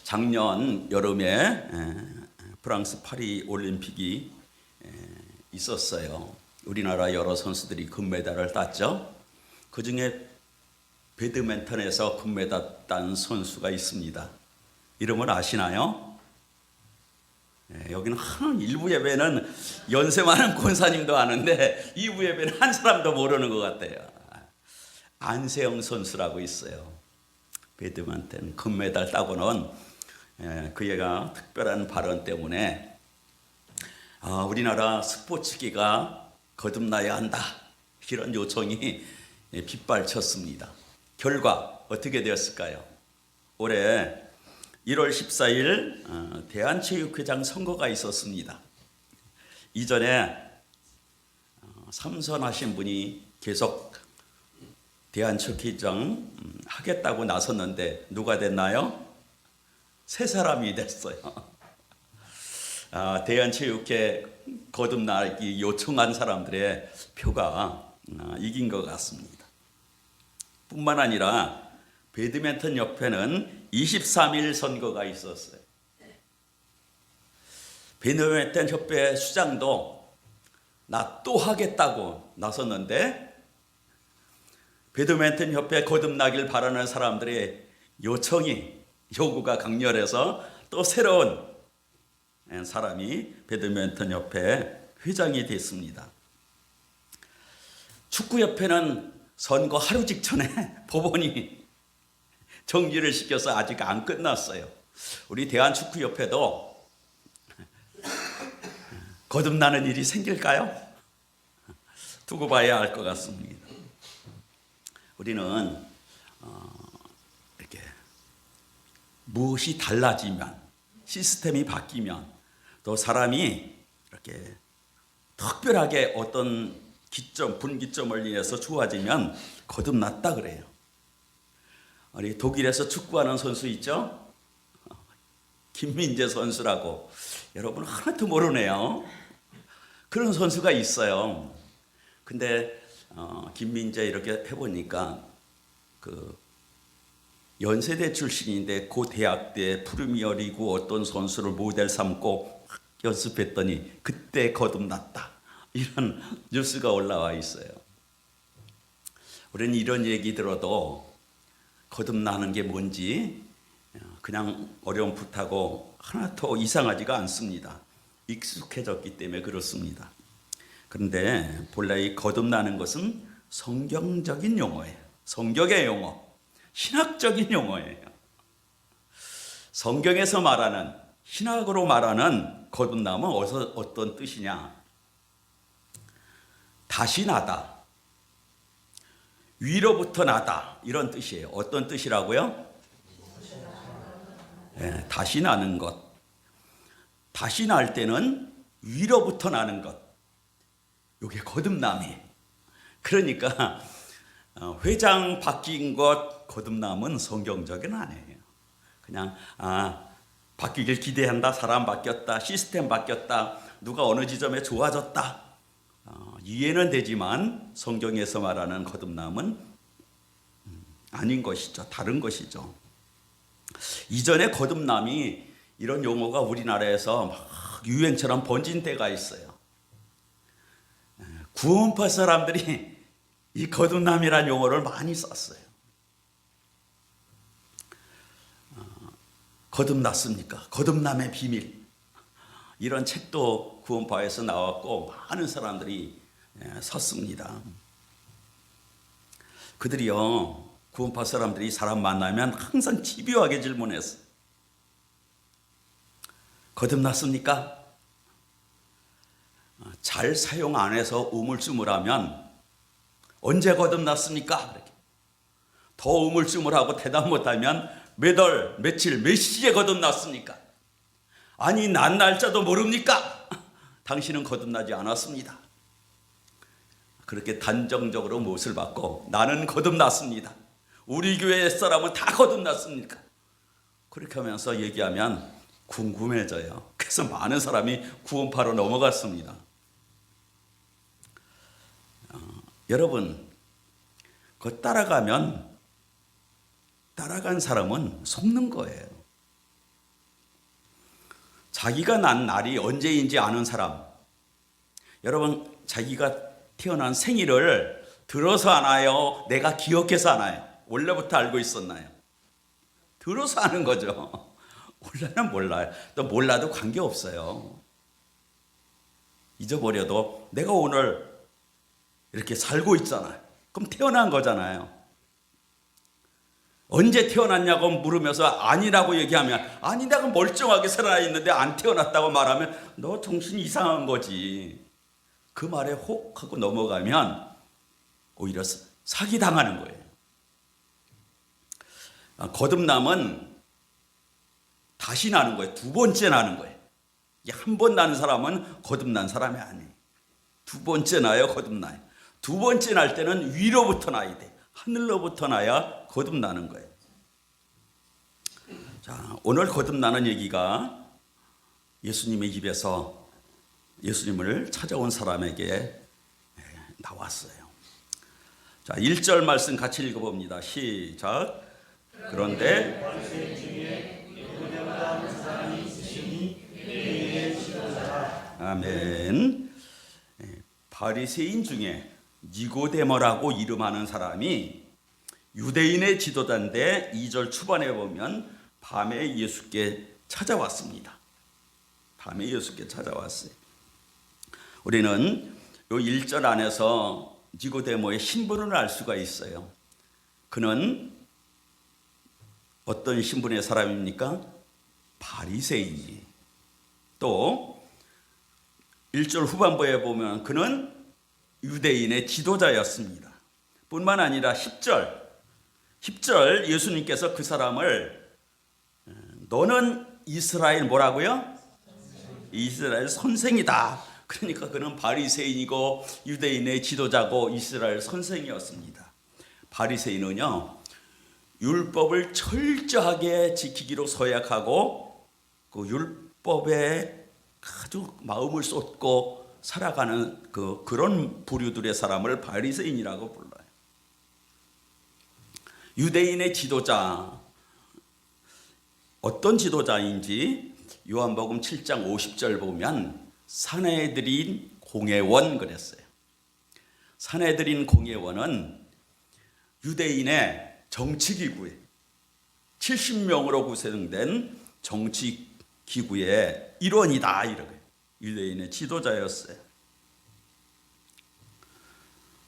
작년 여름에 프랑스 파리 올림픽이 있었어요. 우리나라 여러 선수들이 금메달을 땄죠. 그중에 배드민턴에서 금메달 딴 선수가 있습니다. 이름을 아시나요? 여기는 일부 예배는 연세 많은 권사님도 아는데 2부 예배는 한 사람도 모르는 것 같아요. 안세영 선수라고 있어요. 배드민턴 금메달 따고는 그 애가 특별한 발언 때문에 우리나라 스포츠계가 거듭나야 한다, 이런 요청이 빗발쳤습니다. 결과 어떻게 되었을까요? 올해 1월 14일 대한체육회장 선거가 있었습니다. 이전에 삼선하신 분이 계속 대한체육회장 하겠다고 나섰는데 누가 됐나요? 세 사람이 됐어요. 대한체육회 거듭나기 요청한 사람들의 표가 이긴 것 같습니다. 뿐만 아니라 배드민턴 협회는 23일 선거가 있었어요. 배드민턴 협회 수장도 나 또 하겠다고 나섰는데 배드민턴 협회 거듭나길 바라는 사람들의 요구가 강렬해서 또 새로운 사람이 배드민턴 협회 회장이 됐습니다. 축구협회는 선거 하루 직전에 법원이 정지를 시켜서 아직 안 끝났어요. 우리 대한축구협회도 거듭나는 일이 생길까요? 두고 봐야 할 것 같습니다. 우리는 이렇게 무엇이 달라지면, 시스템이 바뀌면, 또 사람이 이렇게 특별하게 어떤 분기점을 인해서 좋아지면 거듭났다 그래요. 우리 독일에서 축구하는 선수 있죠? 김민재 선수라고. 여러분 하나도 모르네요. 그런 선수가 있어요. 근데 김민재 이렇게 해보니까 그 연세대 출신인데 그 대학 때 프리미어리그 어떤 선수를 모델 삼고 연습했더니 그때 거듭났다, 이런 뉴스가 올라와 있어요. 우리는 이런 얘기 들어도 거듭나는 게 뭔지 그냥 어렴풋하고 하나도 이상하지가 않습니다. 익숙해졌기 때문에 그렇습니다. 그런데 본래 이 거듭나는 것은 성경적인 용어예요. 성경의 용어, 신학적인 용어예요. 성경에서 말하는, 신학으로 말하는 거듭남은 어떤 뜻이냐? 다시 나다, 위로부터 나다, 이런 뜻이에요. 어떤 뜻이라고요? 다시 나는 것. 다시 날 때는 위로부터 나는 것, 이게 거듭남이에요. 그러니까 회장 바뀐 것 거듭남은 성경적인 아니에요. 그냥 바뀌길 기대한다, 사람 바뀌었다, 시스템 바뀌었다, 누가 어느 지점에 좋아졌다, 이해는 되지만 성경에서 말하는 거듭남은 아닌 것이죠. 다른 것이죠. 이전에 거듭남이 이런 용어가 우리나라에서 막 유행처럼 번진 때가 있어요. 구원파 사람들이 이 거듭남이라는 용어를 많이 썼어요. 거듭났습니까? 거듭남의 비밀, 이런 책도 구원파에서 나왔고 많은 사람들이 썼습니다. 그들이요, 구원파 사람들이 사람 만나면 항상 집요하게 질문했어요. 거듭났습니까? 잘 사용 안 해서 우물쭈물하면 언제 거듭났습니까? 이렇게. 더 우물쭈물하고 대답 못하면 몇 월, 며칠, 몇 시에 거듭났습니까? 아니, 난 날짜도 모릅니까? 당신은 거듭나지 않았습니다. 그렇게 단정적으로 못을 받고 나는 거듭났습니다. 우리 교회 사람은 다 거듭났습니까? 그렇게 하면서 얘기하면 궁금해져요. 그래서 많은 사람이 구원파로 넘어갔습니다. 여러분, 따라간 사람은 속는 거예요. 자기가 난 날이 언제인지 아는 사람, 여러분 자기가 태어난 생일을 들어서 아나요? 내가 기억해서 아나요? 원래부터 알고 있었나요? 들어서 아는 거죠. 원래는 몰라요. 또 몰라도 관계없어요. 잊어버려도 내가 오늘 이렇게 살고 있잖아요. 그럼 태어난 거잖아요. 언제 태어났냐고 물으면서 아니라고 얘기하면, 아니 내가 멀쩡하게 살아 있는데 안 태어났다고 말하면 너 정신이 이상한 거지. 그 말에 혹 하고 넘어가면 오히려 사기당하는 거예요. 거듭남은 다시 나는 거예요. 두 번째 나는 거예요. 한 번 나는 사람은 거듭난 사람이 아니에요. 두 번째 나요, 거듭나요. 두 번째 날 때는 위로부터 나야 돼. 하늘로부터 나야 거듭나는 거예요. 자, 오늘 거듭나는 얘기가 예수님의 입에서 예수님을 찾아온 사람에게 나왔어요. 자, 1절 말씀 같이 읽어봅니다. 시작. 그런데 아멘. 바리새인 중에 니고데모라고 이름하는 사람이 유대인의 지도자인데 2절 초반에 보면 밤에 예수께 찾아왔습니다. 밤에 예수께 찾아왔어요. 우리는 이 1절 안에서 니고데모의 신분을 알 수가 있어요. 그는 어떤 신분의 사람입니까? 바리새인이. 또 1절 후반부에 보면 그는 유대인의 지도자였습니다. 뿐만 아니라 10절 예수님께서 그 사람을 너는 이스라엘 뭐라고요? 이스라엘 선생이다. 그러니까 그는 바리새인이고 유대인의 지도자고 이스라엘 선생이었습니다. 바리새인은요, 율법을 철저하게 지키기로 서약하고 그 율법에 아주 마음을 쏟고 살아가는 그런 부류들의 사람을 바리새인이라고 불러요. 유대인의 지도자, 어떤 지도자인지 요한복음 7장 50절 보면 사내들인 공회원 그랬어요. 사내들인 공회원은 유대인의 정치기구에 70명으로 구성된 정치기구의 일원이다. 이렇게 유대인의 지도자였어요.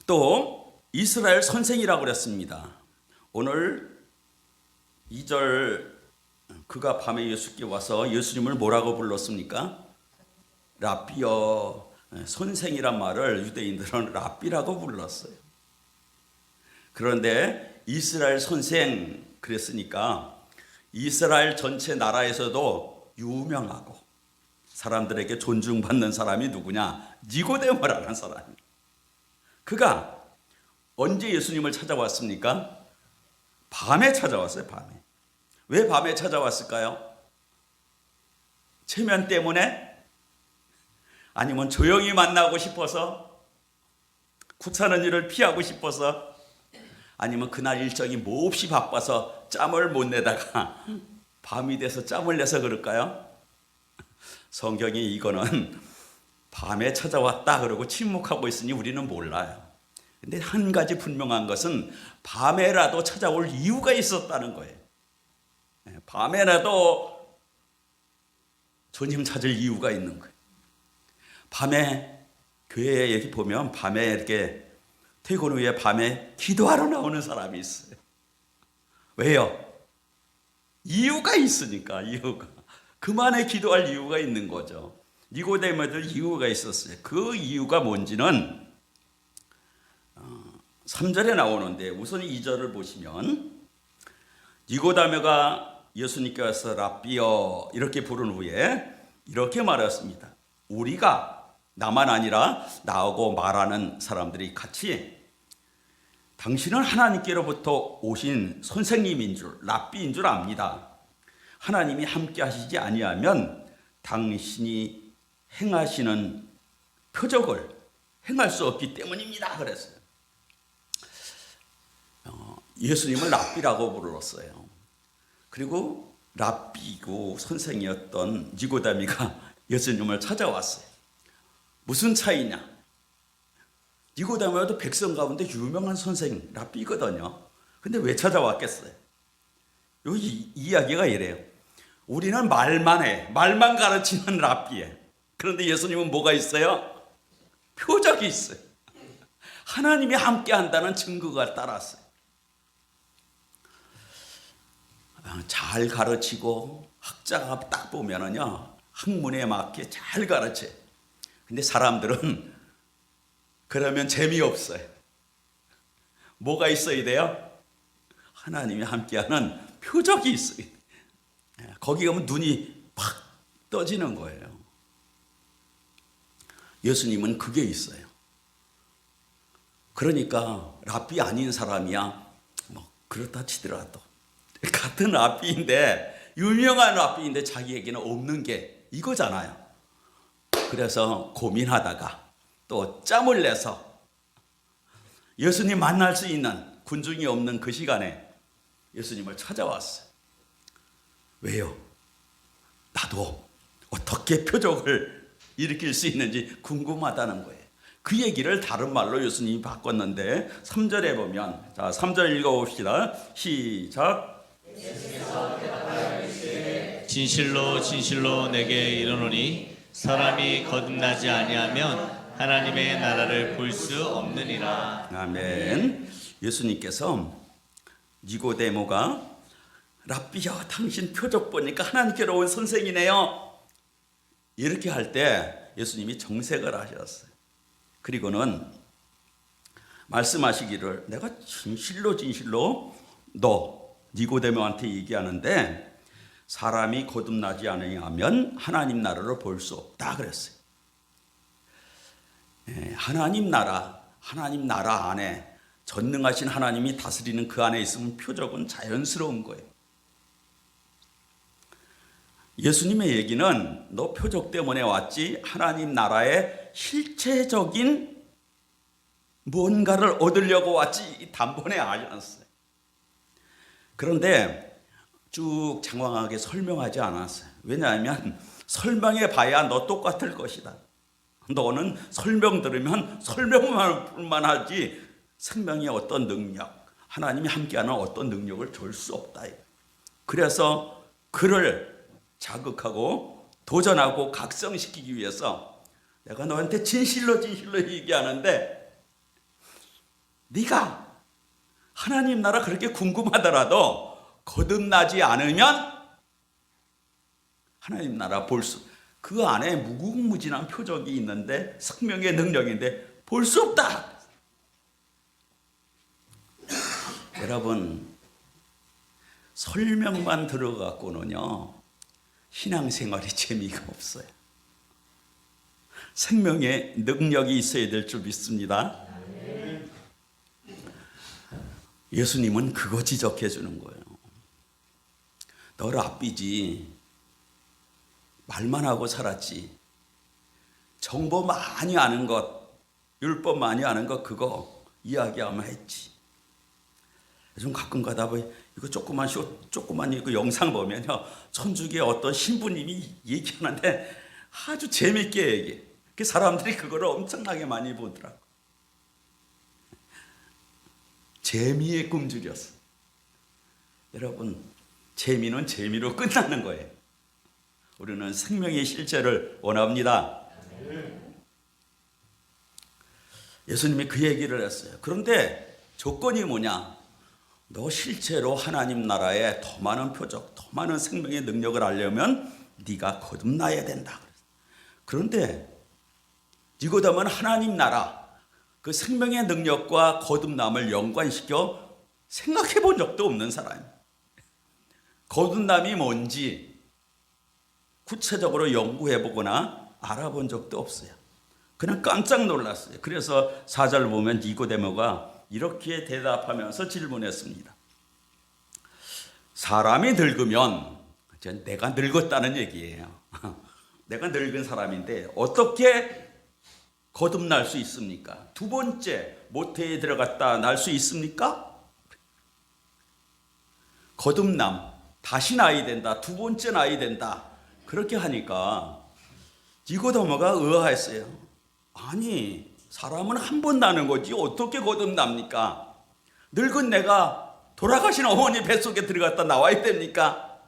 또 이스라엘 선생이라고 그랬습니다. 오늘 2절 그가 밤에 예수께 와서 예수님을 뭐라고 불렀습니까? 라비어, 선생이란 말을 유대인들은 라비라고 불렀어요. 그런데 이스라엘 선생 그랬으니까 이스라엘 전체 나라에서도 유명하고 사람들에게 존중받는 사람이 누구냐? 니고데모라는 사람이. 그가 언제 예수님을 찾아왔습니까? 밤에 찾아왔어요. 밤에. 왜 밤에 찾아왔을까요? 체면 때문에? 아니면 조용히 만나고 싶어서? 구차는 일을 피하고 싶어서? 아니면 그날 일정이 몹시 바빠서 짬을 못 내다가 밤이 돼서 짬을 내서 그럴까요? 성경이 이거는 밤에 찾아왔다 그러고 침묵하고 있으니 우리는 몰라요. 근데 한 가지 분명한 것은 밤에라도 찾아올 이유가 있었다는 거예요. 밤에라도 주님 찾을 이유가 있는 거예요. 밤에 교회에 이렇게 보면 밤에 이렇게 퇴근 후에 밤에 기도하러 나오는 사람이 있어요. 왜요? 이유가 있으니까. 이유가. 그만에 기도할 이유가 있는 거죠. 니고데모도 이유가 있었어요. 그 이유가 뭔지는 3절에 나오는데 우선 2절을 보시면 니고데모가 예수님께 와서 라비어 이렇게 부른 후에 이렇게 말했습니다. 우리가 나만 아니라 나하고 말하는 사람들이 같이 당신은 하나님께로부터 오신 선생님인 줄, 랍비인 줄 압니다. 하나님이 함께 하시지 아니하면 당신이 행하시는 표적을 행할 수 없기 때문입니다. 그랬어요. 예수님을 랍비라고 불렀어요. 그리고 랍비고 선생이었던 니고데모가 예수님을 찾아왔어요. 무슨 차이냐? 니고데모도 백성 가운데 유명한 선생 랍비거든요. 근데 왜 찾아왔겠어요? 여기 이야기가 이래요. 우리는 말만 해. 말만 가르치는 랍비에. 그런데 예수님은 뭐가 있어요? 표적이 있어요. 하나님이 함께 한다는 증거가 따랐어요. 잘 가르치고 학자가 딱 보면은요, 학문에 맞게 잘 가르쳐요. 근데 사람들은 그러면 재미없어요. 뭐가 있어야 돼요? 하나님이 함께하는 표적이 있어요. 거기 가면 눈이 팍 떠지는 거예요. 예수님은 그게 있어요. 그러니까 랍비 아닌 사람이야 뭐 그렇다 치더라도 같은 랍비인데, 유명한 랍비인데 자기에게는 없는 게 이거잖아요. 그래서 고민하다가 또 짬을 내서 예수님 만날 수 있는 군중이 없는 그 시간에 예수님을 찾아왔어요. 왜요? 나도 어떻게 표적을 일으킬 수 있는지 궁금하다는 거예요. 그 얘기를 다른 말로 예수님이 바꿨는데 3절에 보면, 자 3절 읽어봅시다. 시작. 진실로 진실로 내게 이르노니 사람이 거듭나지 아니하면 하나님의 나라를 볼 수 없느니라. 아멘. 예수님께서 니고데모가 랍비야 당신 표적 보니까 하나님께로 온 선생이네요, 이렇게 할 때 예수님이 정색을 하셨어요. 그리고는 말씀하시기를, 내가 진실로 진실로 너 니고데모한테 얘기하는데 사람이 거듭나지 않으면 하나님 나라를 볼 수 없다 그랬어요. 하나님 나라 안에 전능하신 하나님이 다스리는 그 안에 있으면 표적은 자연스러운 거예요. 예수님의 얘기는 너 표적 때문에 왔지 하나님 나라의 실체적인 뭔가를 얻으려고 왔지 단번에 하지 않았어요. 그런데 쭉 장황하게 설명하지 않았어요. 왜냐하면 설명해 봐야 너 똑같을 것이다. 너는 설명 들으면 설명만 하지 생명의 어떤 능력, 하나님이 함께하는 어떤 능력을 줄 수 없다. 그래서 그를 자극하고 도전하고 각성시키기 위해서 내가 너한테 진실로 얘기하는데 네가 하나님 나라 그렇게 궁금하더라도 거듭나지 않으면 하나님 나라 볼 수, 그 안에 무궁무진한 표적이 있는데 생명의 능력인데 볼 수 없다. 여러분, 설명만 들어갖고는요 신앙생활이 재미가 없어요. 생명의 능력이 있어야 될 줄 믿습니다. 예수님은 그거 지적해 주는 거예요. 너 랍비지, 말만 하고 살았지, 정보 많이 아는 것, 율법 많이 아는 것 그거 이야기하면 했지. 요즘 가끔 가다 보니 이거 조그만 이거 영상 보면요 천주교의 어떤 신부님이 얘기하는데 아주 재밌게 얘기해. 그 사람들이 그거를 엄청나게 많이 보더라고. 재미에 굶주렸어. 여러분, 재미는 재미로 끝나는 거예요. 우리는 생명의 실체를 원합니다. 예수님이 그 얘기를 했어요. 그런데 조건이 뭐냐? 너 실제로 하나님 나라에 더 많은 표적, 더 많은 생명의 능력을 알려면 네가 거듭나야 된다. 그런데 니고데모는 하나님 나라, 그 생명의 능력과 거듭남을 연관시켜 생각해 본 적도 없는 사람이에요. 거듭남이 뭔지 구체적으로 연구해 보거나 알아본 적도 없어요. 그냥 깜짝 놀랐어요. 그래서 4절 보면 니고데모가 이렇게 대답하면서 질문했습니다. 사람이 늙으면, 내가 늙었다는 얘기예요. 내가 늙은 사람인데 어떻게 거듭날 수 있습니까? 두 번째, 모태에 들어갔다 날 수 있습니까? 거듭남, 다시 낳아야 된다. 두 번째 낳아야 된다. 그렇게 하니까 니고데모가 의아했어요. 아니, 사람은 한 번 나는 거지 어떻게 거듭납니까? 늙은 내가 돌아가신 어머니 뱃속에 들어갔다 나와야 됩니까?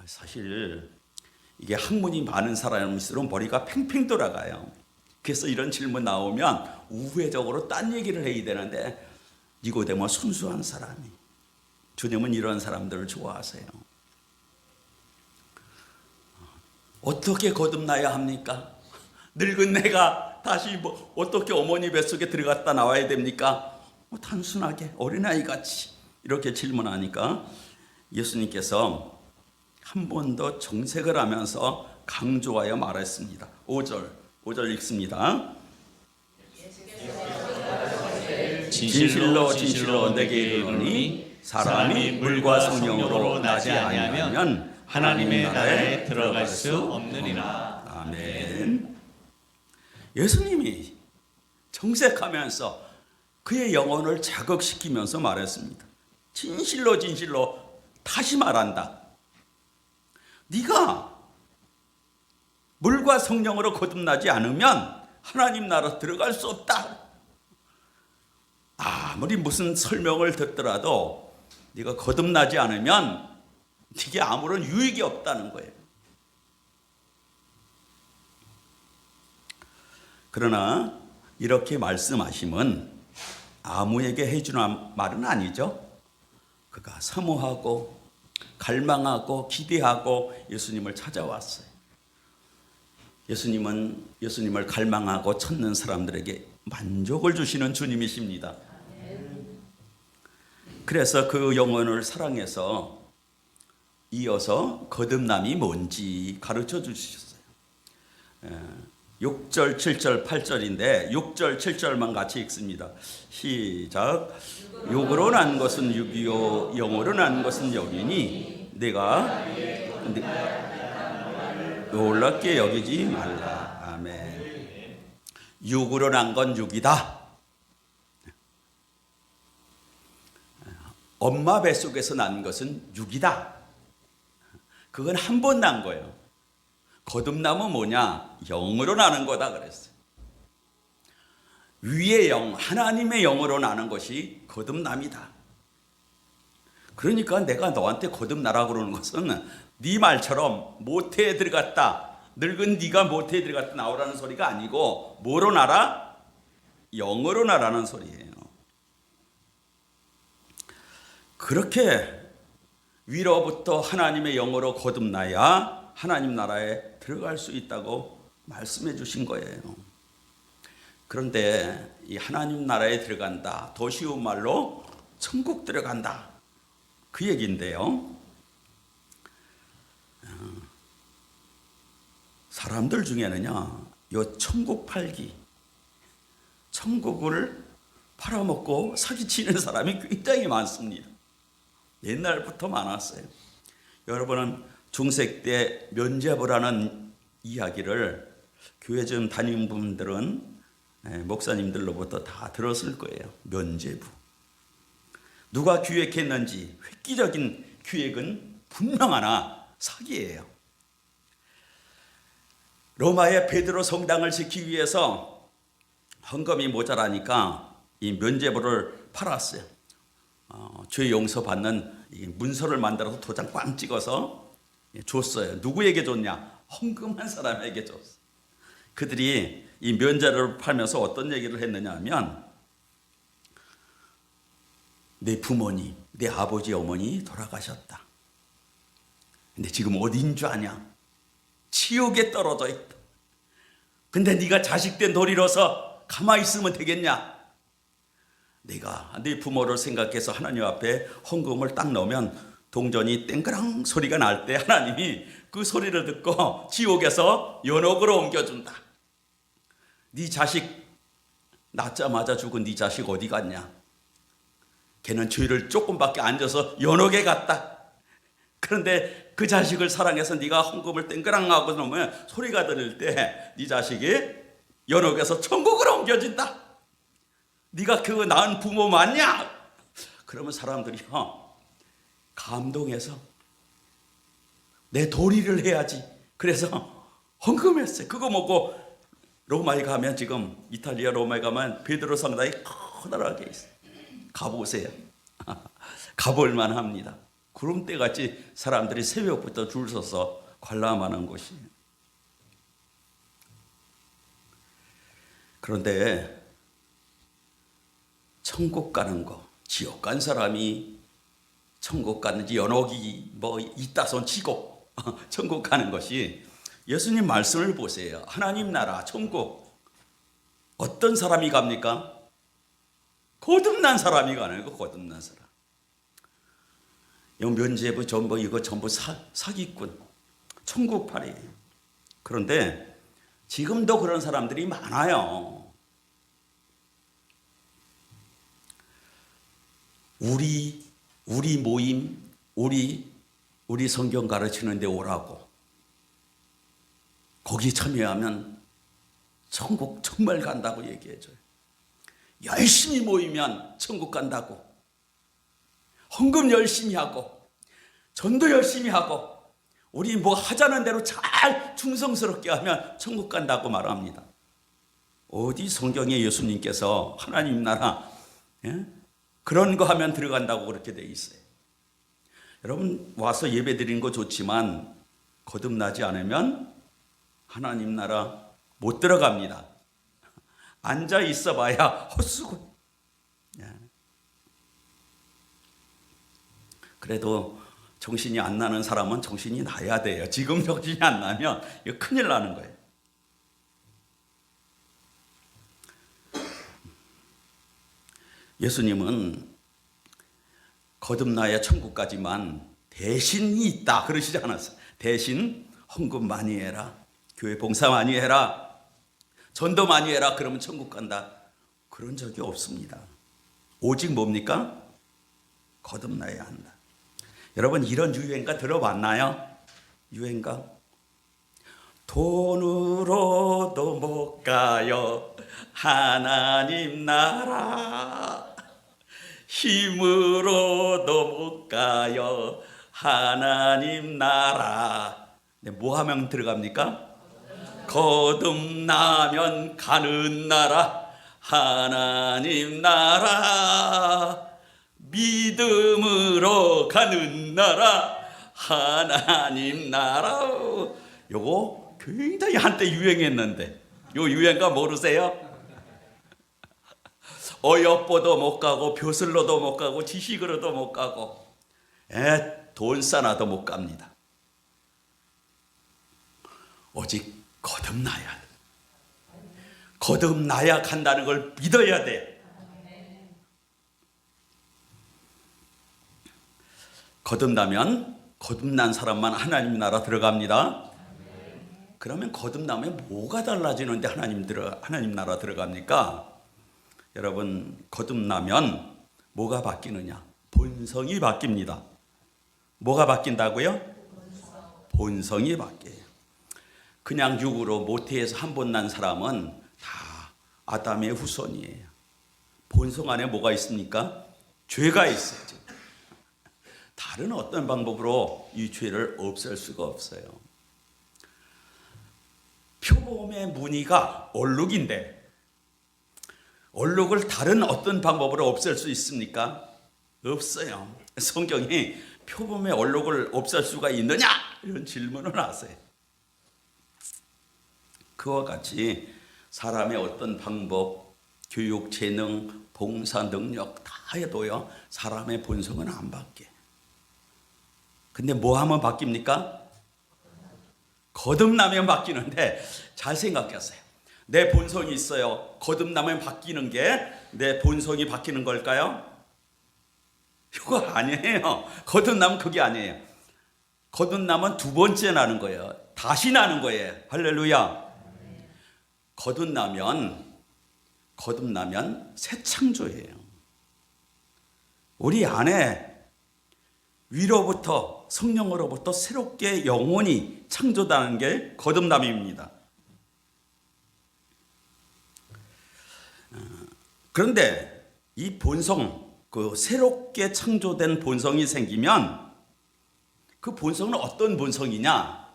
사실 이게 학문이 많은 사람일수록 머리가 팽팽 돌아가요. 그래서 이런 질문 나오면 우회적으로 딴 얘기를 해야 되는데 니고데모 순수한 사람이, 주님은 이런 사람들을 좋아하세요. 어떻게 거듭나야 합니까? 늙은 내가 다시 어떻게 어머니 뱃속에 들어갔다 나와야 됩니까? 단순하게 어린아이같이 이렇게 질문하니까 예수님께서 한 번 더 정색을 하면서 강조하여 말했습니다. 5절 읽습니다. 진실로 진실로 내게 이르노니 사람이 물과 성령으로 나지 아니하면 하나님의 나라에 들어갈 수 없느니라. 아멘. 예수님이 정색하면서 그의 영혼을 자극시키면서 말했습니다. 진실로 진실로 다시 말한다. 네가 물과 성령으로 거듭나지 않으면 하나님 나라 들어갈 수 없다. 아무리 무슨 설명을 듣더라도 네가 거듭나지 않으면 이게 아무런 유익이 없다는 거예요. 그러나 이렇게 말씀하심은 아무에게 해주는 말은 아니죠. 그가 사모하고 갈망하고 기대하고 예수님을 찾아왔어요. 예수님을 갈망하고 찾는 사람들에게 만족을 주시는 주님이십니다. 그래서 그 영혼을 사랑해서 이어서 거듭남이 뭔지 가르쳐 주셨어요. 6절, 7절, 8절인데 6절, 7절만 같이 읽습니다. 시작. 육으로 난 것은 육이요 영으로 난 것은 영이니 내가 놀랍게 여기지 말라. 아멘. 육으로 난 건 육이다. 엄마 뱃속에서 난 것은 육이다. 그건 한 번 난 거예요. 거듭남은 뭐냐? 영으로 나는 거다 그랬어요. 위의 영, 하나님의 영으로 나는 것이 거듭남이다. 그러니까 내가 너한테 거듭나라 그러는 것은 네 말처럼 모태에 들어갔다, 늙은 네가 모태에 들어갔다 나오라는 소리가 아니고 뭐로 나라? 영으로 나라는 소리예요. 그렇게 위로부터 하나님의 영으로 거듭나야 하나님 나라에 들어갈 수 있다고 말씀해 주신 거예요. 그런데 이 하나님 나라에 들어간다, 더 쉬운 말로 천국 들어간다, 그 얘기인데요. 사람들 중에는요, 요 천국 팔기, 천국을 팔아먹고 사기치는 사람이 굉장히 많습니다. 옛날부터 많았어요. 여러분은 중세 때 면죄부라는 이야기를 교회 좀 다니는 분들은 목사님들로부터 다 들었을 거예요. 면죄부. 누가 기획했는지 획기적인 기획은 분명하나 사기예요. 로마의 베드로 성당을 지키기 위해서 헌금이 모자라니까 이 면죄부를 팔았어요. 죄 용서받는 문서를 만들어서 도장 꽝 찍어서 줬어요. 누구에게 줬냐? 헌금한 사람에게 줬어요. 그들이 이 면죄부를 팔면서 어떤 얘기를 했느냐 하면, 내 부모님, 내 아버지 어머니 돌아가셨다. 근데 지금 어디인 줄 아냐? 지옥에 떨어져 있다. 근데 네가 자식된 도리로서 가만히 있으면 되겠냐? 네가 네 부모를 생각해서 하나님 앞에 헌금을 딱 넣으면 동전이 땡그랑 소리가 날 때 하나님이 그 소리를 듣고 지옥에서 연옥으로 옮겨준다. 네 자식 낳자마자 죽은 네 자식 어디 갔냐? 걔는 죄를 조금밖에 안 져서 연옥에 갔다. 그런데 그 자식을 사랑해서 네가 헌금을 땡그랑 하고 놓으면 소리가 들릴 때 네 자식이 연옥에서 천국으로 옮겨진다. 네가 그 낳은 부모 맞냐? 그러면 사람들이 감동해서 내 도리를 해야지. 그래서 헌금했어요. 그거 먹고 로마에 가면, 지금 이탈리아 로마에 가면 베드로 성당이 커다랗게 있어요. 가보세요. 가볼만 합니다. 구름대같이 사람들이 새벽부터 줄 서서 관람하는 곳이에요. 그런데 천국 가는 거, 지옥 간 사람이 천국 가는지 연옥이 뭐 있다 손 치고 천국 가는 것이, 예수님 말씀을 보세요. 하나님 나라 천국 어떤 사람이 갑니까? 거듭난 사람이 가는 거. 거듭난 사람. 이 면죄부 전부 이거 전부 사기꾼, 천국팔이에요. 그런데 지금도 그런 사람들이 많아요. 우리 모임, 우리 성경 가르치는 데 오라고. 거기 참여하면 천국 정말 간다고 얘기해줘요. 열심히 모이면 천국 간다고. 헌금 열심히 하고, 전도 열심히 하고, 우리 뭐 하자는 대로 잘 충성스럽게 하면 천국 간다고 말합니다. 어디 성경에 예수님께서 하나님 나라 그런 거 하면 들어간다고 그렇게 돼 있어요. 여러분 와서 예배 드리는 거 좋지만 거듭나지 않으면 하나님 나라 못 들어갑니다. 앉아 있어 봐야 헛수고. 그래도 정신이 안 나는 사람은 정신이 나야 돼요. 지금 정신이 안 나면 이거 큰일 나는 거예요. 예수님은 거듭나야 천국 가지만 대신이 있다 그러시지 않았어요. 대신 헌금 많이 해라, 교회 봉사 많이 해라, 전도 많이 해라, 그러면 천국 간다, 그런 적이 없습니다. 오직 뭡니까? 거듭나야 한다. 여러분 이런 유행가 들어봤나요? 유행가? 돈으로도 못 가요 하나님 나라, 힘으로도 못 가요 하나님 나라. 네, 뭐 하면 들어갑니까? 거듭나면 가는 나라 하나님 나라, 믿음으로 가는 나라 하나님 나라. 요거 굉장히 한때 유행했는데 요 유행가 모르세요? 어여뽀도 못 가고 벼슬로도 못 가고 지식으로도 못 가고 돈 싸나도 못 갑니다. 오직 거듭나야 돼. 거듭나야 간다는 걸 믿어야 돼. 거듭나면 거듭난 사람만 하나님 나라 들어갑니다. 그러면 거듭나면 뭐가 달라지는데 하나님 나라 들어갑니까? 여러분 거듭나면 뭐가 바뀌느냐? 본성이 바뀝니다. 뭐가 바뀐다고요? 본성이 바뀌어요. 그냥 육으로 모태에서 한 번 난 사람은 다 아담의 후손이에요. 본성 안에 뭐가 있습니까? 죄가 있어요. 다른 어떤 방법으로 이 죄를 없앨 수가 없어요. 표범의 무늬가 얼룩인데 얼룩을 다른 어떤 방법으로 없앨 수 있습니까? 없어요. 성경이 표범의 얼룩을 없앨 수가 있느냐? 이런 질문을 하세요. 그와 같이 사람의 어떤 방법, 교육, 재능, 봉사, 능력 다 해도요 사람의 본성은 안 바뀌어요. 근데 뭐 하면 바뀝니까? 거듭나면 바뀌는데 잘 생각하세요. 내 본성이 있어요. 거듭나면 바뀌는 게 내 본성이 바뀌는 걸까요? 이거 아니에요. 거듭나면 그게 아니에요. 거듭나면 두 번째 나는 거예요. 다시 나는 거예요. 할렐루야. 거듭나면 새 창조예요. 우리 안에 위로부터 성령으로부터 새롭게 영혼이 창조되는 게 거듭남입니다. 그런데 이 본성, 그 새롭게 창조된 본성이 생기면 그 본성은 어떤 본성이냐?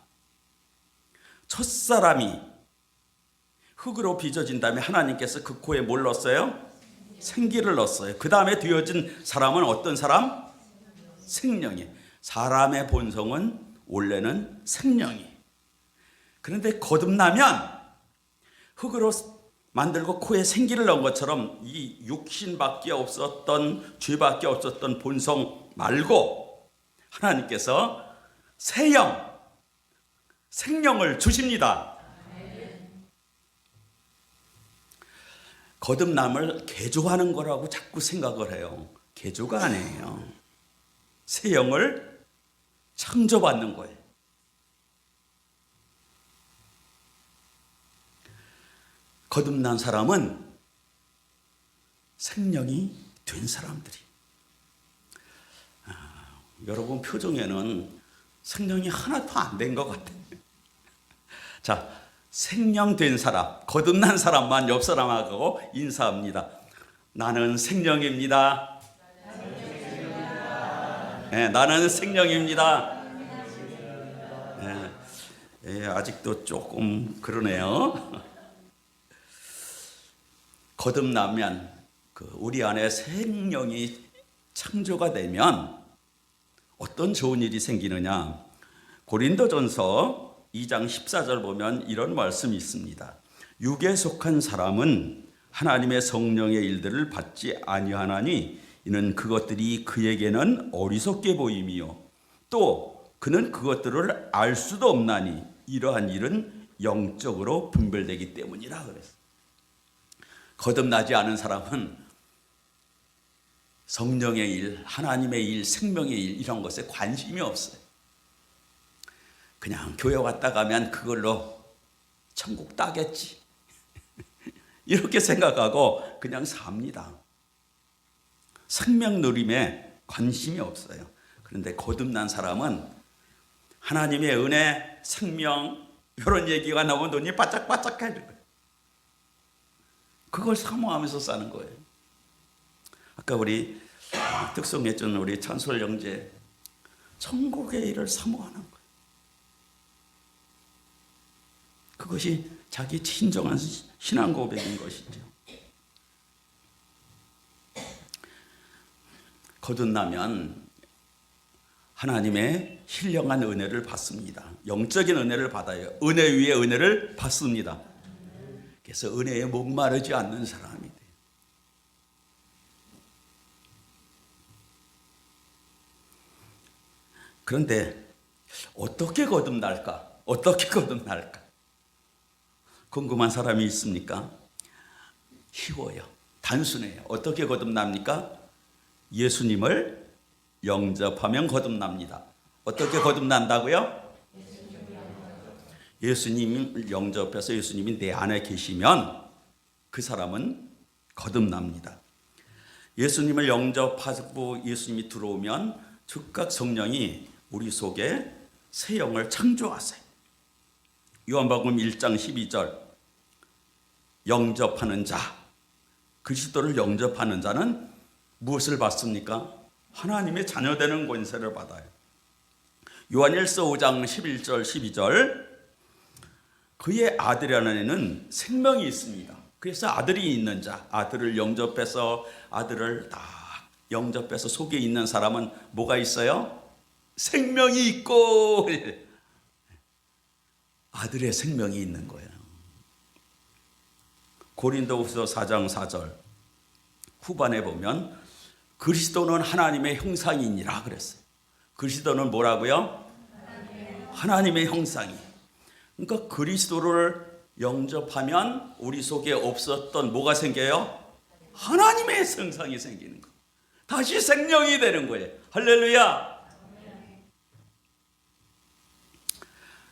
첫사람이 흙으로 빚어진 다음에 하나님께서 그 코에 뭘 넣었어요? 생기를 넣었어요. 그 다음에 되어진 사람은 어떤 사람? 생명이. 사람의 본성은 원래는 생명이. 그런데 거듭나면 흙으로 만들고 코에 생기를 넣은 것처럼 이 육신밖에 없었던, 죄밖에 없었던 본성 말고 하나님께서 새 영, 생명을 주십니다. 거듭남을 개조하는 거라고 자꾸 생각을 해요. 개조가 아니에요. 새 영을 창조받는 거예요. 거듭난 사람은 생명이 된 사람들이. 여러분 표정에는 생명이 하나도 안 된 것 같아요. 자, 생명된 사람, 거듭난 사람만 옆 사람하고 인사합니다. 나는 생명입니다. 네, 나는 생명입니다. 네, 아직도 조금 그러네요. 거듭나면 우리 안에 생명이 창조가 되면 어떤 좋은 일이 생기느냐? 고린도전서 2장 14절 보면 이런 말씀이 있습니다. 육에 속한 사람은 하나님의 성령의 일들을 받지 아니하나니 이는 그것들이 그에게는 어리석게 보임이요 또 그는 그것들을 알 수도 없나니 이러한 일은 영적으로 분별되기 때문이라 그랬어요. 거듭나지 않은 사람은 성령의 일, 하나님의 일, 생명의 일 이런 것에 관심이 없어요. 그냥 교회 왔다 가면 그걸로 천국 따겠지 이렇게 생각하고 그냥 삽니다. 생명 누림에 관심이 없어요. 그런데 거듭난 사람은 하나님의 은혜, 생명 이런 얘기가 나오면 눈이 바짝바짝해지는 거예요. 그걸 사모하면서 사는 거예요. 아까 우리 특성했던 우리 찬솔 형제 천국의 일을 사모하는 거예요. 그것이 자기 진정한 신앙 고백인 것이죠. 거듭나면 하나님의 신령한 은혜를 받습니다. 영적인 은혜를 받아요. 은혜 위에 은혜를 받습니다. 그래서 은혜에 목마르지 않는 사람이 돼요. 그런데 어떻게 거듭날까? 어떻게 거듭날까? 궁금한 사람이 있습니까? 쉬워요. 단순해요. 어떻게 거듭납니까? 예수님을 영접하면 거듭납니다. 어떻게 거듭난다고요? 예수님을 영접해서 예수님이 내 안에 계시면 그 사람은 거듭납니다. 예수님을 영접하고 예수님이 들어오면 즉각 성령이 우리 속에 새 영을 창조하세요. 요한복음 1장 12절 영접하는 자, 그리스도를 영접하는 자는 무엇을 받습니까? 하나님의 자녀되는 권세를 받아요. 요한일서 5장 11절 12절 그의 아들 안에는 생명이 있습니다. 그래서 아들이 있는 자, 아들을 영접해서 아들을 다 영접해서 속에 있는 사람은 뭐가 있어요? 생명이 있고 아들의 생명이 있는 거예요. 고린도후서 4장 4절 후반에 보면 그리스도는 하나님의 형상이니라 그랬어요. 그리스도는 뭐라고요? 하나님의 형상이. 그러니까 그리스도를 영접하면 우리 속에 없었던 뭐가 생겨요? 하나님의 형상이 생기는 거. 다시 생명이 되는 거예요. 할렐루야.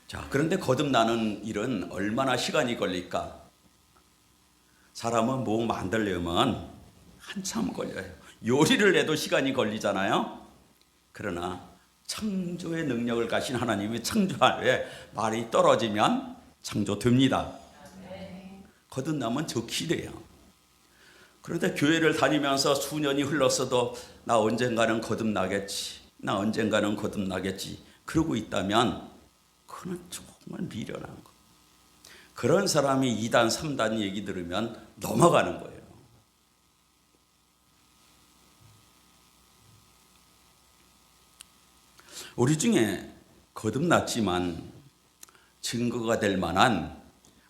자, 그런데 거듭나는 일은 얼마나 시간이 걸릴까? 사람은 뭐 만들려면 한참 걸려요. 요리를 해도 시간이 걸리잖아요. 그러나 창조의 능력을 가진 하나님이 창조하에 말이 떨어지면 창조됩니다. 거듭나면 적시 돼요. 그런데 교회를 다니면서 수년이 흘렀어도 나 언젠가는 거듭나겠지. 나 언젠가는 거듭나겠지. 그러고 있다면 그는 정말 미련한 거. 그런 사람이 2단, 3단 얘기 들으면 넘어가는 거예요. 우리 중에 거듭났지만 증거가 될 만한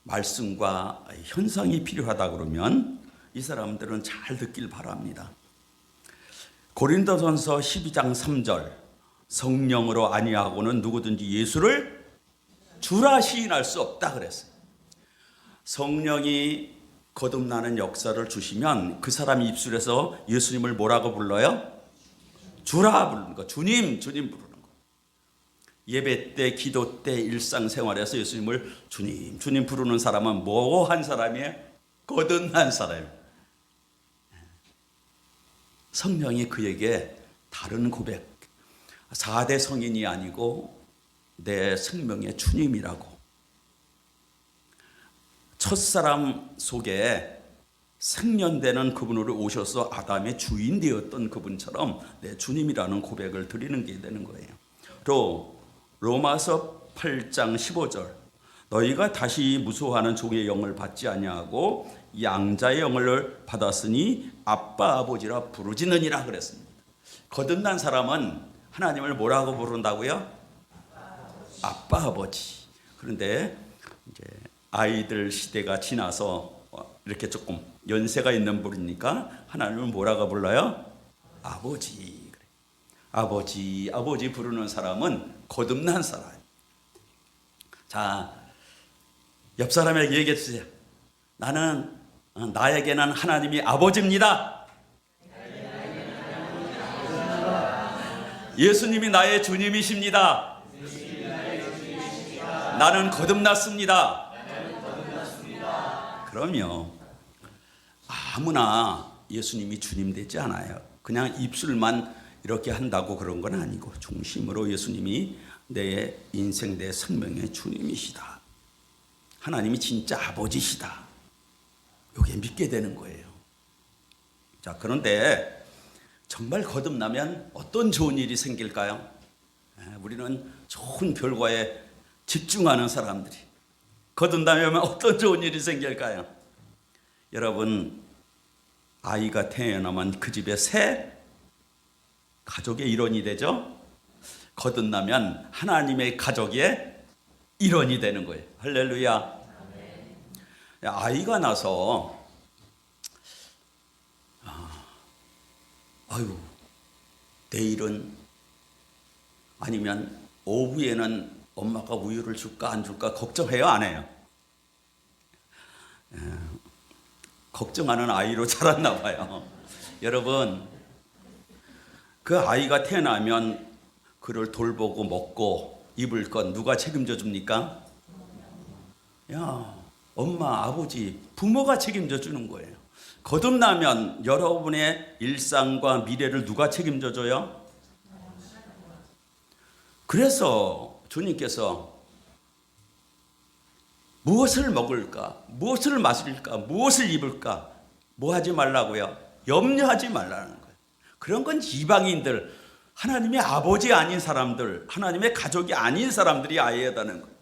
말씀과 현상이 필요하다 그러면 이 사람들은 잘 듣길 바랍니다. 고린도전서 12장 3절 성령으로 아니하고는 누구든지 예수를 주라 시인할 수 없다 그랬어요. 성령이 거듭나는 역사를 주시면 그 사람 입술에서 예수님을 뭐라고 불러요? 주라 부르는 거. 주님 부르는 거. 예배 때, 기도 때, 일상생활에서 예수님을 주님 부르는 사람은 뭐 한 사람이에요? 거듭난 사람이에요. 성령이 그에게 다른 고백, 4대 성인이 아니고 내 생명의 주님이라고. 첫사람 속에 생년되는 그분으로 오셔서 아담의 주인 되었던 그분처럼 내 주님이라는 고백을 드리는 게 되는 거예요. 또 로마서 8장 15절 너희가 다시 무수하는 종의 영을 받지 아니하고 양자의 영을 받았으니 아빠 아버지라 부르짖느니라 그랬습니다. 거듭난 사람은 하나님을 뭐라고 부른다고요? 아빠 아버지. 그런데 이제 아이들 시대가 지나서 이렇게 조금 연세가 있는 분이니까 하나님을 뭐라고 불러요? 아버지. 아버지 부르는 사람은 거듭난 사람. 자, 옆 사람에게 얘기해 주세요. 나에게는 하나님이 아버지입니다. 예수님이 나의 주님이십니다. 나는 거듭났습니다. 그럼요. 아무나 예수님이 주님 되지 않아요. 그냥 입술만 이렇게 한다고 그런 건 아니고 중심으로 예수님이 내 인생, 내 생명의 주님이시다. 하나님이 진짜 아버지시다. 이게 믿게 되는 거예요. 자, 그런데 정말 거듭나면 어떤 좋은 일이 생길까요? 우리는 좋은 결과에 집중하는 사람들이. 거듭나면 어떤 좋은 일이 생길까요? 여러분, 아이가 태어나면 그 집에 새 가족의 일원이 되죠? 거듭나면 하나님의 가족의 일원이 되는 거예요. 할렐루야. 아이가 나서 내일은 아니면 오후에는 엄마가 우유를 줄까 안 줄까 걱정해요, 안 해요? 걱정하는 아이로 자랐나 봐요. 여러분, 그 아이가 태어나면 그를 돌보고 먹고 입을 건 누가 책임져 줍니까? 엄마, 아버지, 부모가 책임져 주는 거예요. 거듭나면 여러분의 일상과 미래를 누가 책임져 줘요? 그래서 주님께서 무엇을 먹을까? 무엇을 마실까? 무엇을 입을까? 뭐 하지 말라고요? 염려하지 말라는 거예요. 그런 건 이방인들, 하나님의 아버지 아닌 사람들, 하나님의 가족이 아닌 사람들이 아야 하다는 거예요.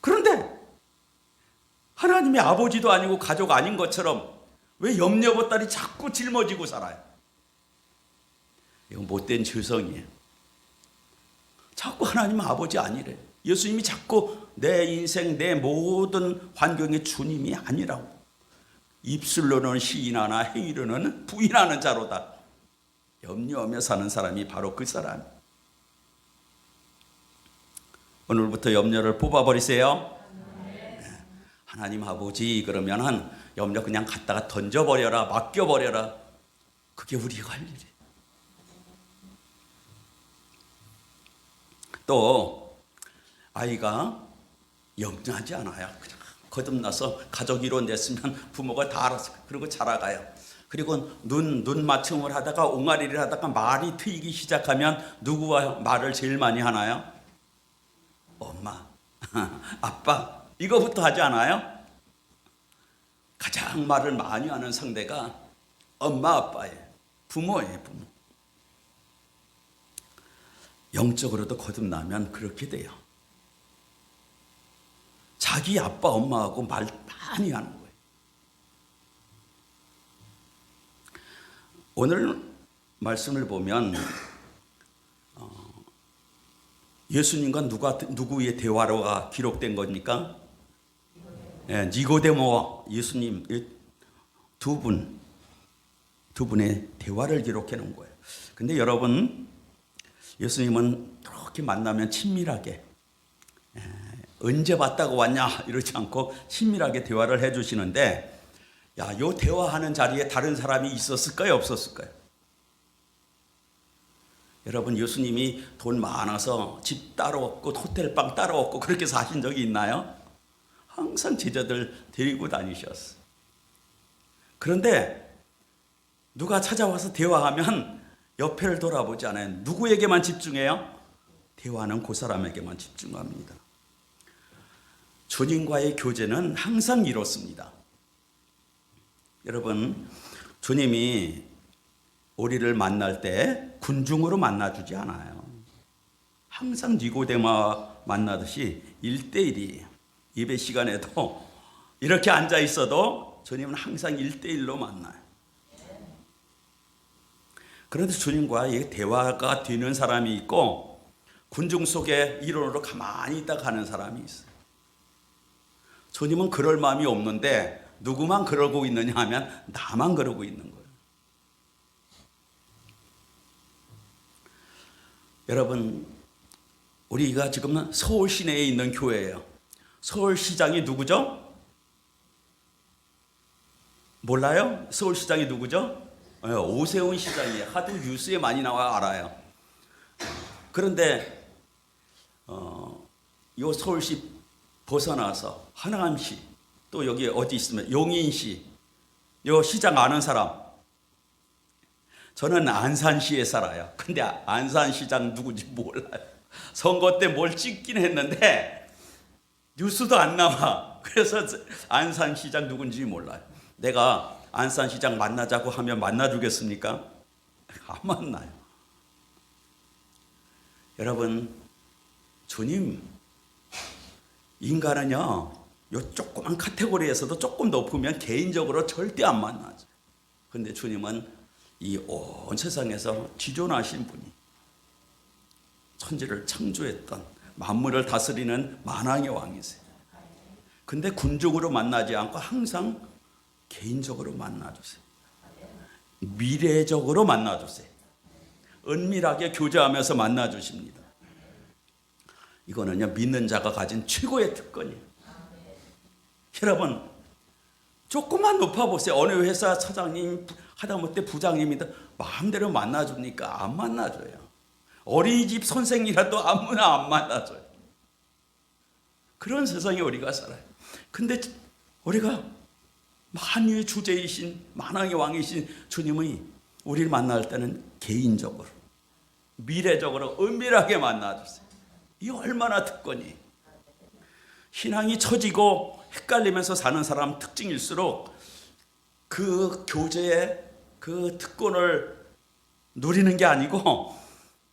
그런데 하나님의 아버지도 아니고 가족 아닌 것처럼 왜 염려보따리 자꾸 짊어지고 살아요? 이건 못된 죄성이에요. 자꾸 하나님 아버지 아니래. 예수님이 자꾸 내 인생, 내 모든 환경의 주님이 아니라고. 입술로는 시인하나 행위로는 부인하는 자로다. 염려하며 사는 사람이 바로 그 사람. 오늘부터 염려를 뽑아버리세요. 하나님 아버지 그러면 염려 그냥 갖다가 던져버려라, 맡겨버려라. 그게 우리가 할 일이에요. 또 아이가 염려하지 않아요. 그냥 거듭나서 가족 이론 됐으면 부모가 다 알아서 그러고 자라가요. 그리고 눈 맞춤을 하다가 옹알이를 하다가 말이 트이기 시작하면 누구와 말을 제일 많이 하나요? 엄마, 아빠, 이거부터 하지 않아요? 가장 말을 많이 하는 상대가 엄마, 아빠예요. 부모예요, 부모. 영적으로도 거듭나면 그렇게 돼요. 자기 아빠 엄마하고 말 많이 하는 거예요. 오늘 말씀을 보면 예수님과 누구의 대화로가 기록된 겁니까? 니고데모와 예수님 두 분의 대화를 기록해 놓은 거예요. 근데 여러분, 예수님은 그렇게 만나면 친밀하게 언제 봤다고 왔냐 이러지 않고 친밀하게 대화를 해주시는데, 요 대화하는 자리에 다른 사람이 있었을까요, 없었을까요? 여러분, 예수님이 돈 많아서 집 따로 없고 호텔방 따로 없고 그렇게 사신 적이 있나요? 항상 제자들 데리고 다니셨어요. 그런데 누가 찾아와서 대화하면 옆에를 돌아보지 않아요. 누구에게만 집중해요? 대화는 그 사람에게만 집중합니다. 주님과의 교제는 항상 이렇습니다. 여러분, 주님이 우리를 만날 때 군중으로 만나주지 않아요. 항상 니고데모와 만나듯이 1대1이에요. 예배 시간에도 이렇게 앉아 있어도 주님은 항상 1대1로 만나요. 그런데 주님과 대화가 되는 사람이 있고, 군중 속에 이론으로 가만히 있다 가는 사람이 있어요. 주님은 그럴 마음이 없는데 누구만 그러고 있느냐 하면 나만 그러고 있는 거예요. 여러분, 우리가 지금 서울 시내에 있는 교회예요. 서울시장이 누구죠? 몰라요? 서울시장이 누구죠? 오세훈 시장이에요. 하도 뉴스에 많이 나와 알아요. 그런데 요 서울시 벗어나서 하남시, 또 여기 어디 있으면 용인시, 요 시장 아는 사람? 저는 안산시에 살아요. 근데 안산시장 누군지 몰라요. 선거 때 뭘 찍긴 했는데 뉴스도 안 나와. 그래서 안산시장 누군지 몰라요. 내가 안산시장 만나자고 하면 만나주겠습니까? 안 만나요. 여러분, 주님, 인간은요, 요 조그만 카테고리에서도 조금 높으면 개인적으로 절대 안 만나죠. 근데 주님은 이 온 세상에서 지존하신 분이, 천지를 창조했던 만물을 다스리는 만왕의 왕이세요. 근데 군중으로 만나지 않고 항상 개인적으로 만나주세요. 미래적으로 만나주세요. 은밀하게 교제하면서 만나주십니다. 이거는요, 믿는 자가 가진 최고의 특권이에요. 여러분, 조금만 높아보세요. 어느 회사 사장님, 하다못해 부장님이다 마음대로 만나줍니까? 안 만나줘요. 어린이집 선생이라도 아무나 안 만나줘요. 그런 세상에 우리가 살아요. 근데 우리가 만유의 주제이신 만왕의 왕이신 주님이 우리를 만날 때는 개인적으로, 미래적으로 은밀하게 만나주세요. 이 얼마나 특권이에요. 신앙이 처지고 헷갈리면서 사는 사람 특징일수록 그 교제의 그 특권을 누리는 게 아니고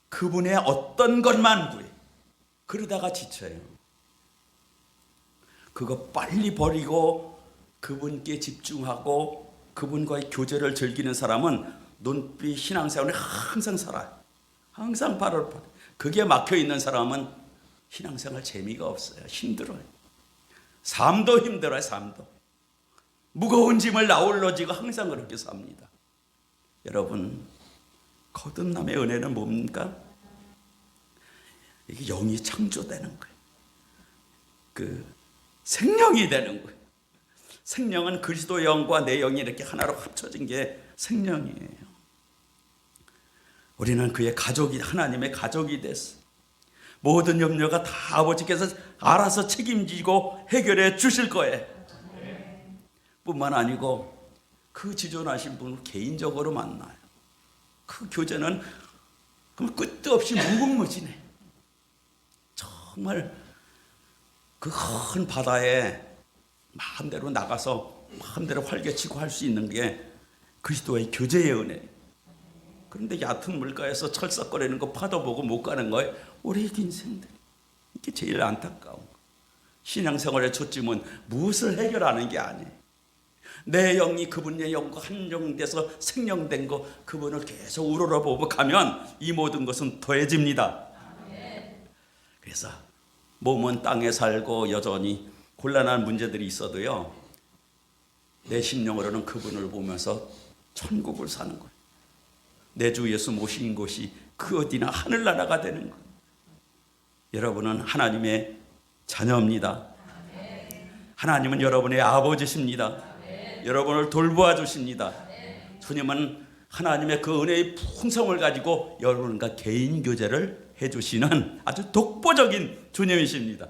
그분의 어떤 것만 구해. 그러다가 지쳐요. 그거 빨리 버리고 그분께 집중하고 그분과의 교제를 즐기는 사람은 눈빛 신앙생활에 항상 살아요. 항상 발을 뻗어요. 그게 막혀있는 사람은 신앙생활 재미가 없어요. 힘들어요. 삶도 힘들어요. 삶도. 무거운 짐을 나홀로 지고 항상 그렇게 삽니다. 여러분, 거듭남의 은혜는 뭡니까? 이게 영이 창조되는 거예요. 그 생명이 되는 거예요. 생명은 그리스도 영과 내 영이 이렇게 하나로 합쳐진 게 생명이에요. 우리는 그의 가족이, 하나님의 가족이 됐어. 모든 염려가 다 아버지께서 알아서 책임지고 해결해 주실 거예요. 뿐만 아니고 그 지존하신 분을 개인적으로 만나요. 그 교제는 끝도 없이 무궁무진해. 정말 그 큰 바다에 마음대로 나가서 마음대로 활개치고 할 수 있는 게 그리스도의 교제의 은혜. 그런데 얕은 물가에서 철썩거리는 거 파도 보고 못 가는 거예요. 우리 인생들. 이게 제일 안타까운 거. 신앙생활의 초점은 무엇을 해결하는 게 아니에요. 내 영이 그분의 영과 한정돼서 생명된 거 그분을 계속 우러러보고 가면 이 모든 것은 더해집니다. 그래서 몸은 땅에 살고 여전히 곤란한 문제들이 있어도요, 내 심령으로는 그분을 보면서 천국을 사는 거예요. 내 주 예수 모신 곳이 그 어디나 하늘나라가 되는 거예요. 여러분은 하나님의 자녀입니다. 하나님은 여러분의 아버지십니다. 여러분을 돌보아 주십니다. 주님은 하나님의 그 은혜의 풍성을 가지고 여러분과 개인 교제를 해주시는 아주 독보적인 주님이십니다.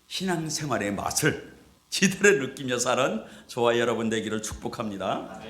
신앙생활의 맛을 제대로 느끼며 사는 저와 여러분 되기를 축복합니다.